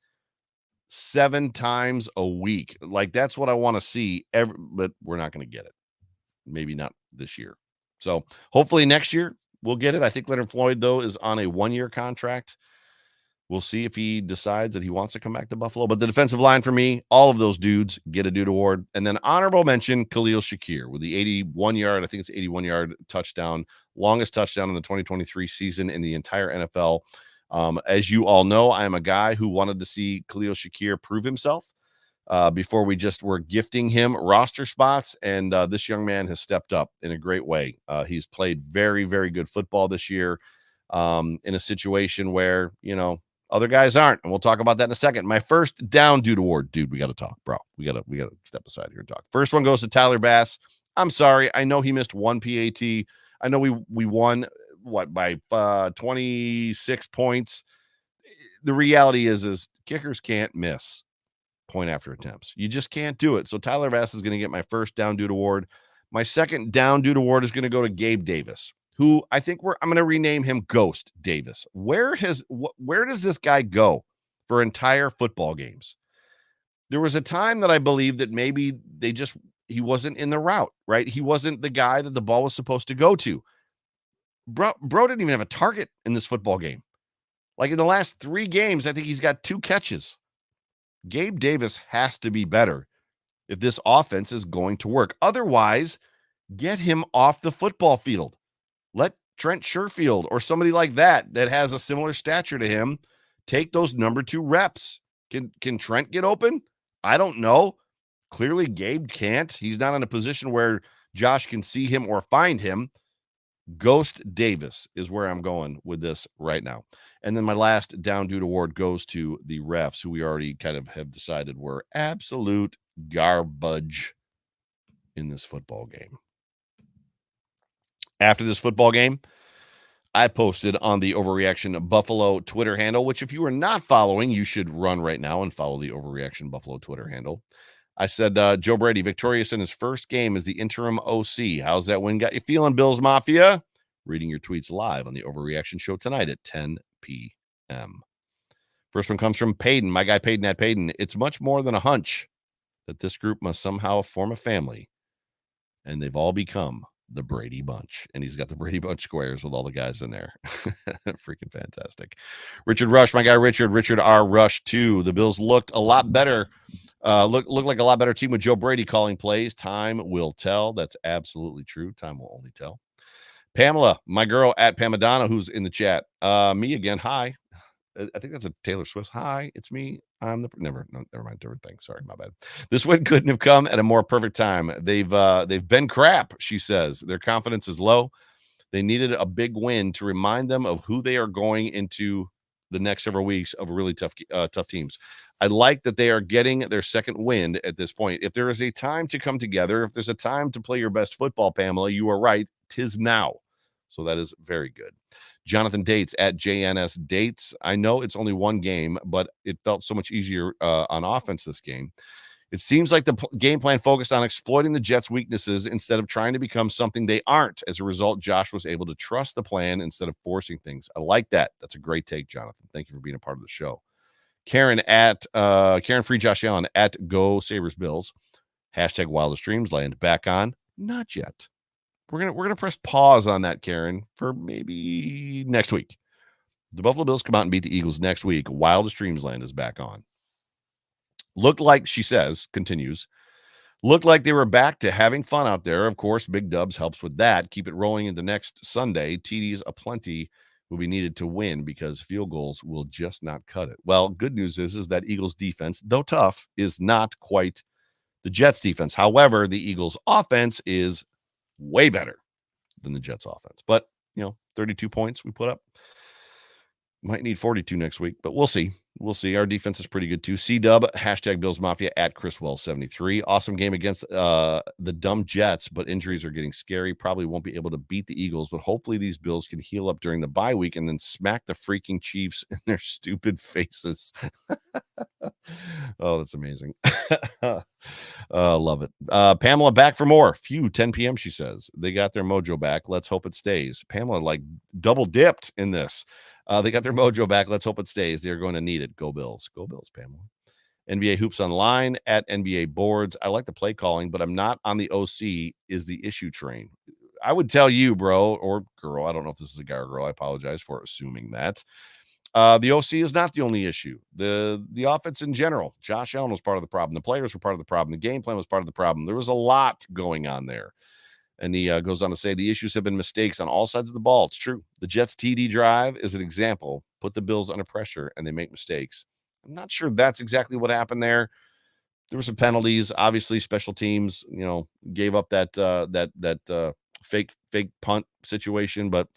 7 times a week. Like, that's what I want to see. But we're not going to get it. Maybe not this year. So hopefully next year we'll get it. I think Leonard Floyd, though, is on a 1-year contract. We'll see if he decides that he wants to come back to Buffalo. But the defensive line for me, all of those dudes get a dude award. And then honorable mention, Khalil Shakir with the 81-yard, I think it's 81-yard touchdown, longest touchdown in the 2023 season in the entire NFL. As you all know, I am a guy who wanted to see Khalil Shakir prove himself before we just were gifting him roster spots. And this young man has stepped up in a great way. He's played very, very good football this year in a situation where, other guys aren't. And we'll talk about that in a second. My first down dude award. Dude, we got to talk, bro. We got to step aside here and talk. First one goes to Tyler Bass. I'm sorry. I know he missed 1 PAT. I know we won by 26 points. The reality is kickers can't miss point after attempts. You just can't do it. So Tyler Bass is going to get my first down dude award. My second down dude award is going to go to Gabe Davis, who I think I'm going to rename him Ghost Davis. Where does this guy go for entire football games? There was a time that I believe that maybe he wasn't in the route, right? He wasn't the guy that the ball was supposed to go to. Bro didn't even have a target in this football game. Like in the last 3 games, I think he's got 2 catches. Gabe Davis has to be better if this offense is going to work. Otherwise, get him off the football field. Let Trent Sherfield or somebody like that has a similar stature to him take those number 2 reps. Can Trent get open? I don't know. Clearly, Gabe can't. He's not in a position where Josh can see him or find him. Ghost Davis is where I'm going with this right now. And then my last down dude award goes to the refs, who we already kind of have decided were absolute garbage in this football game. After this football game, I posted on the Overreaction Buffalo Twitter handle, which if you are not following, you should run right now and follow the Overreaction Buffalo Twitter handle. I said, Joe Brady, victorious in his first game as the interim OC. How's that win got you feeling, Bills Mafia? Reading your tweets live on the Overreaction show tonight at 10 p.m. First one comes from Peyton, my guy Peyton at Peyton. It's much more than a hunch that this group must somehow form a family, and they've all become the Brady Bunch. And he's got the Brady Bunch squares with all the guys in there. Freaking fantastic. Richard Rush, my guy Richard R. Rush 2. The Bills looked a lot better. Look like a lot better team with Joe Brady calling plays. Time will tell. That's absolutely true. Time will only tell. Pamela, my girl at Pamadonna, who's in the chat. Me again. Hi. I think that's a Taylor Swift. Hi, it's me. I'm the never mind. Different thing. Sorry, my bad. This win couldn't have come at a more perfect time. They've been crap, she says. Their confidence is low. They needed a big win to remind them of who they are going into the next several weeks of really tough teams. I like that they are getting their second wind at this point. If there is a time to come together, if there's a time to play your best football, Pamela, you are right. 'Tis now. So that is very good. Jonathan Dates at JNS Dates. I know it's only one game, but it felt so much easier on offense this game. It seems like the game plan focused on exploiting the Jets' weaknesses instead of trying to become something they aren't. As a result, Josh was able to trust the plan instead of forcing things. I like that. That's a great take, Jonathan. Thank you for being a part of the show. Karen at Karen Free Josh Allen at Go Sabres Bills. Hashtag Wildest Dreams Land back on. Not yet. We're gonna press pause on that, Karen, for maybe next week. The Buffalo Bills come out and beat the Eagles next week. Wildest Dreams Land is back on. Looked like, she says, continues, looked like they were back to having fun out there. Of course, Big Dubs helps with that. Keep it rolling into next Sunday. TDs aplenty will be needed to win because field goals will just not cut it. Well, good news is that Eagles defense, though tough, is not quite the Jets defense. However, the Eagles offense is way better than the Jets offense. But, 32 points we put up. Might need 42 next week, but we'll see. We'll see. Our defense is pretty good too. C-Dub, hashtag Bills Mafia at ChrisWell73. Awesome game against the dumb Jets, but injuries are getting scary. Probably won't be able to beat the Eagles, but hopefully these Bills can heal up during the bye week and then smack the freaking Chiefs in their stupid faces. Oh, that's amazing. Love it. Pamela back for more. Phew, 10 p.m. She says they got their mojo back. Let's hope it stays. Pamela like double dipped in this. They got their mojo back. Let's hope it stays. They're going to need it. Go Bills. Go Bills, Pamela. NBA Hoops Online at NBA Boards. I like the play calling, but I'm not on the OC is the issue train. I would tell you, bro, or girl, I don't know if this is a guy or girl. I apologize for assuming that. The OC is not the only issue. The offense in general. Josh Allen was part of the problem. The players were part of the problem. The game plan was part of the problem. There was a lot going on there. And he goes on to say the issues have been mistakes on all sides of the ball. It's true. The Jets TD drive is an example. Put the Bills under pressure and they make mistakes. I'm not sure that's exactly what happened there. There were some penalties. Obviously, special teams, gave up that fake punt situation, but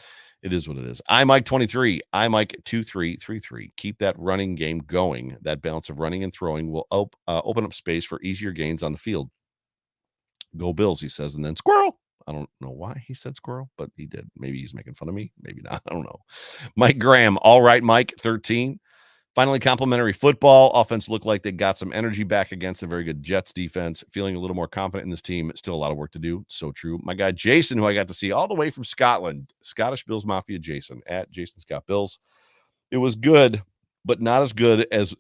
it is what it is. Mike 23. Mike 2333. Keep that running game going. That balance of running and throwing will open up space for easier gains on the field. Go Bills, he says, and then squirrel. I don't know why he said squirrel, but he did. Maybe he's making fun of me. Maybe not. I don't know. Mike Graham. All right, Mike 13. Finally, complimentary football. Offense looked like they got some energy back against a very good Jets defense. Feeling a little more confident in this team. Still a lot of work to do. So true. My guy Jason, who I got to see all the way from Scotland, Scottish Bills Mafia Jason at Jason Scott Bills. It was good, but not as good as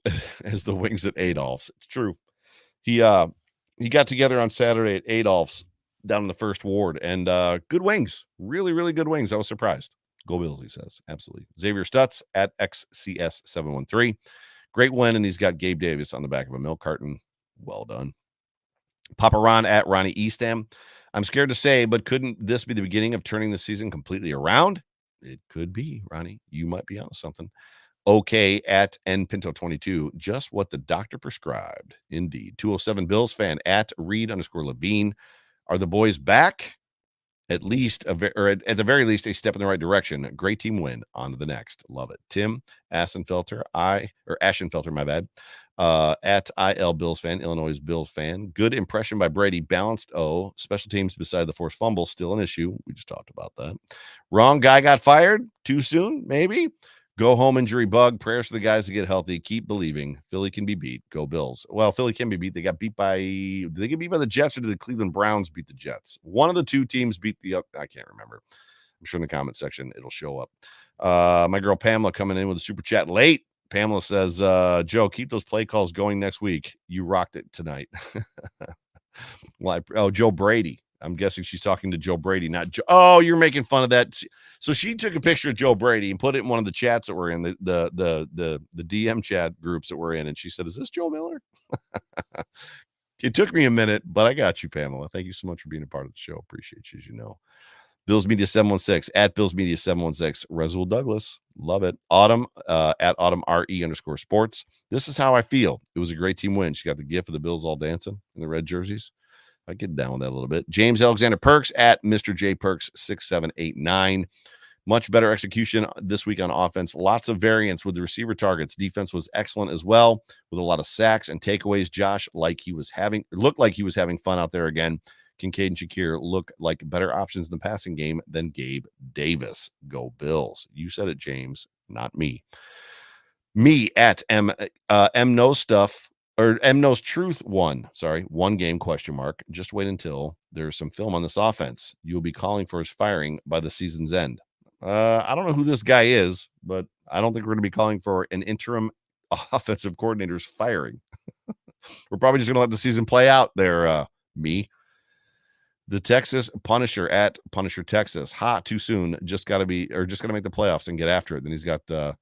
the wings at Adolph's. It's true. He got together on Saturday at Adolph's down in the First Ward, and good wings. Really, really good wings. I was surprised. Go Bills, he says. Absolutely. Xavier Stutz at XCS713. Great win, and he's got Gabe Davis on the back of a milk carton. Well done. Papa Ron at Ronnie Eastham. I'm scared to say, but couldn't this be the beginning of turning the season completely around? It could be, Ronnie. You might be onto something. Okay at NPinto22. Just what the doctor prescribed. Indeed. 207 Bills fan at Reed_Levine. Are the boys back? At the very least, a step in the right direction. Great team win. On to the next. Love it. Tim Ashenfelter, my bad. At IL Bills fan, Illinois Bills fan. Good impression by Brady. Balanced. Special teams beside the forced fumble, still an issue. We just talked about that. Wrong guy got fired. Too soon, maybe. Go home injury bug. Prayers for the guys to get healthy. Keep believing. Philly can be beat. Go Bills. Well, Philly can be beat. They got beat by. Did they get beat by the Jets or did the Cleveland Browns beat the Jets? One of the two teams beat I can't remember. I'm sure in the comment section it'll show up. My girl Pamela coming in with a super chat late. Pamela says, Joe, keep those play calls going next week. You rocked it tonight. Joe Brady. I'm guessing she's talking to Joe Brady, not Joe. Oh, you're making fun of that. So she took a picture of Joe Brady and put it in one of the chats that we're in, the DM chat groups that we're in. And she said, is this Joe Miller? It took me a minute, but I got you, Pamela. Thank you so much for being a part of the show. Appreciate you, as you know. Bills Media 716 at Bills Media 716. Rezul Douglas. Love it. Autumn at Autumn RE_sports. This is how I feel. It was a great team win. She got the gift of the Bills all dancing in the red jerseys. I get down with that a little bit. James Alexander Perks at Mr. J Perks 6789. Much better execution this week on offense. Lots of variance with the receiver targets. Defense was excellent as well, with a lot of sacks and takeaways. Josh looked like he was having fun out there again. Kincaid and Shakir look like better options in the passing game than Gabe Davis. Go Bills. You said it, James, not me. Me at M knows stuff. Or M knows truth one game ? Just wait until there's some film on this offense. You'll be calling for his firing by the season's end. I don't know who this guy is, but I don't think we're going to be calling for an interim offensive coordinator's firing. We're probably just going to let the season play out there. Me. The Texas Punisher at Punisher Texas. Too soon. Just got to make the playoffs and get after it. Then he's got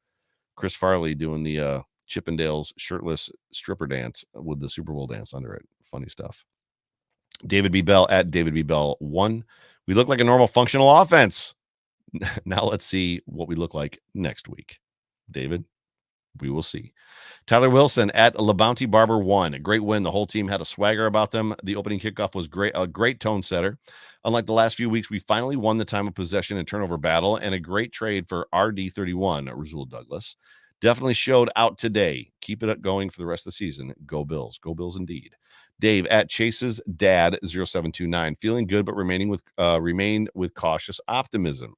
Chris Farley doing the Chippendales shirtless stripper dance with the Super Bowl dance under it. Funny stuff. David B. Bell at David B. Bell 1. We look like a normal functional offense. Now let's see what we look like next week. David, we will see. Tyler Wilson at LeBounty Barber 1. A great win. The whole team had a swagger about them. The opening kickoff was great, a great tone setter. Unlike the last few weeks, we finally won the time of possession and turnover battle, and a great trade for RD31, Rezul Douglas. Definitely showed out today. Keep it going for the rest of the season. Go Bills. Go Bills indeed. Dave at Chase's Dad 0729. Feeling good, but remain with cautious optimism.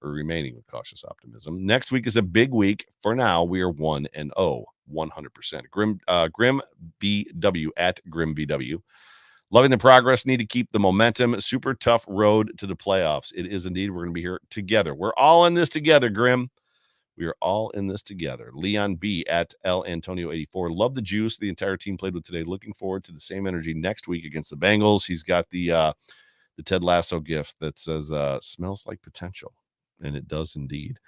Next week is a big week. For now, we are 1-0. 100%. Grim BW at Grim BW. Loving the progress. Need to keep the momentum. Super tough road to the playoffs. It is indeed. We're going to be here together. We're all in this together, Grim. We are all in this together. Leon B at L Antonio 84. Love the juice the entire team played with today. Looking forward to the same energy next week against the Bengals. He's got the Ted Lasso gift that says smells like potential, and it does indeed.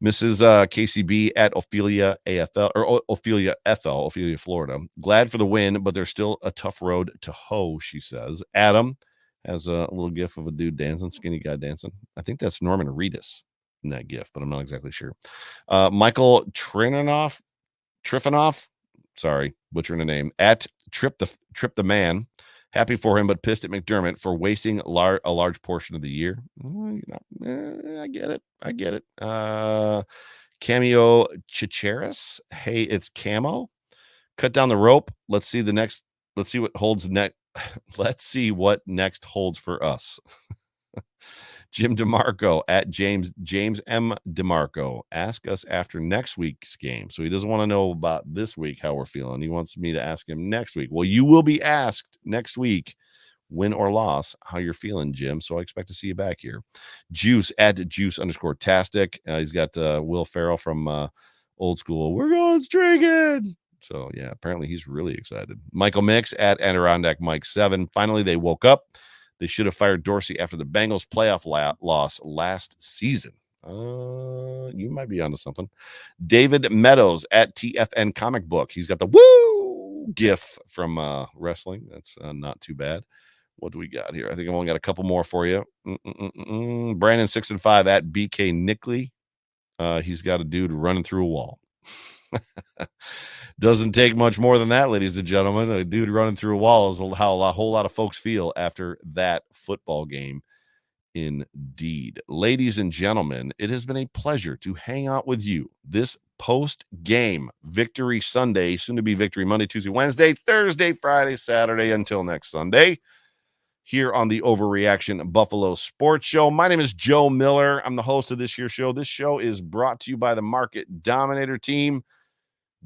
Mrs. KCB at Ophelia AFL or Ophelia FL, Ophelia, Florida. Glad for the win, but there's still a tough road to hoe, she says. Adam has a little gif of a dude dancing, skinny guy dancing. I think that's Norman Reedus in that gif, but I'm not exactly sure. Michael Trifanoff, sorry, butchering the name, at Trip the Man. Happy for him, but pissed at McDermott for wasting a large portion of the year. I get it. Cameo Chicheris. Hey, it's Camo. Cut down the rope. Let's see what holds next. Let's see what next holds for us. Jim DeMarco at James M. DeMarco. Ask us after next week's game. So he doesn't want to know about this week, how we're feeling. He wants me to ask him next week. Well, you will be asked next week, win or loss, how you're feeling, Jim. So I expect to see you back here. Juice at Juice_tastic. He's got Will Ferrell from Old School. We're going streaking. So yeah, apparently he's really excited. Michael Mix at Adirondack Mike 7. Finally, they woke up. They should have fired Dorsey after the Bengals playoff loss last season. You might be onto something. David Meadows at TFN Comic Book. He's got the woo gif from wrestling. That's not too bad. What do we got here? I think I've only got a couple more for you. Brandon 6-5 at BK Nickley. He's got a dude running through a wall. Doesn't take much more than that, ladies and gentlemen. A dude running through a wall is how a whole lot of folks feel after that football game. Indeed. Ladies and gentlemen, it has been a pleasure to hang out with you this post-game Victory Sunday, soon to be Victory Monday, Tuesday, Wednesday, Thursday, Friday, Saturday, until next Sunday, here on the Overreaction Buffalo Sports Show. My name is Joe Miller. I'm the host of this here show. This show is brought to you by the Market Dominator team.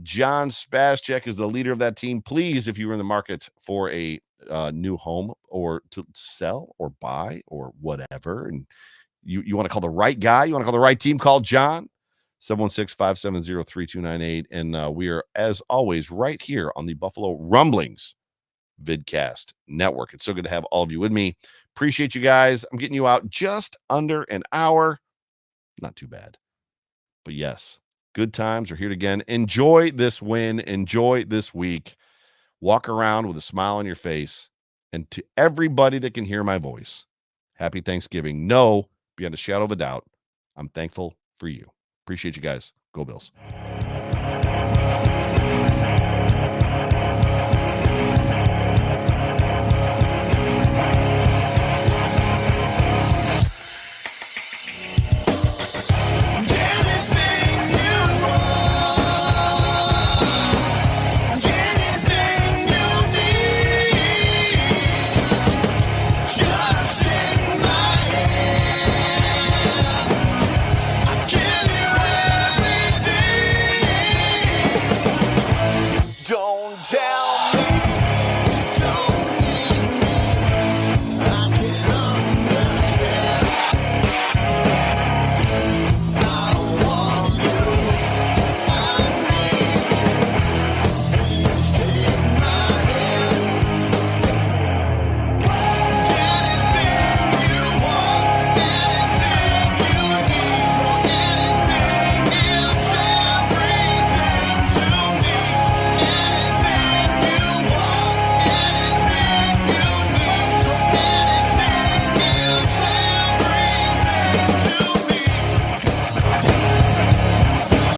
John Spaschek is the leader of that team. Please, if you are in the market for a new home or to sell or buy or whatever, and you want to call the right guy, you want to call the right team, call John, 716-570-3298. And we are, as always, right here on the Buffalo Rumblings Vidcast Network. It's so good to have all of you with me. Appreciate you guys. I'm getting you out just under an hour. Not too bad. But yes, good times are here again. Enjoy this win. Enjoy this week. Walk around with a smile on your face. And to everybody that can hear my voice, happy Thanksgiving. Know, beyond a shadow of a doubt, I'm thankful for you. Appreciate you guys. Go Bills.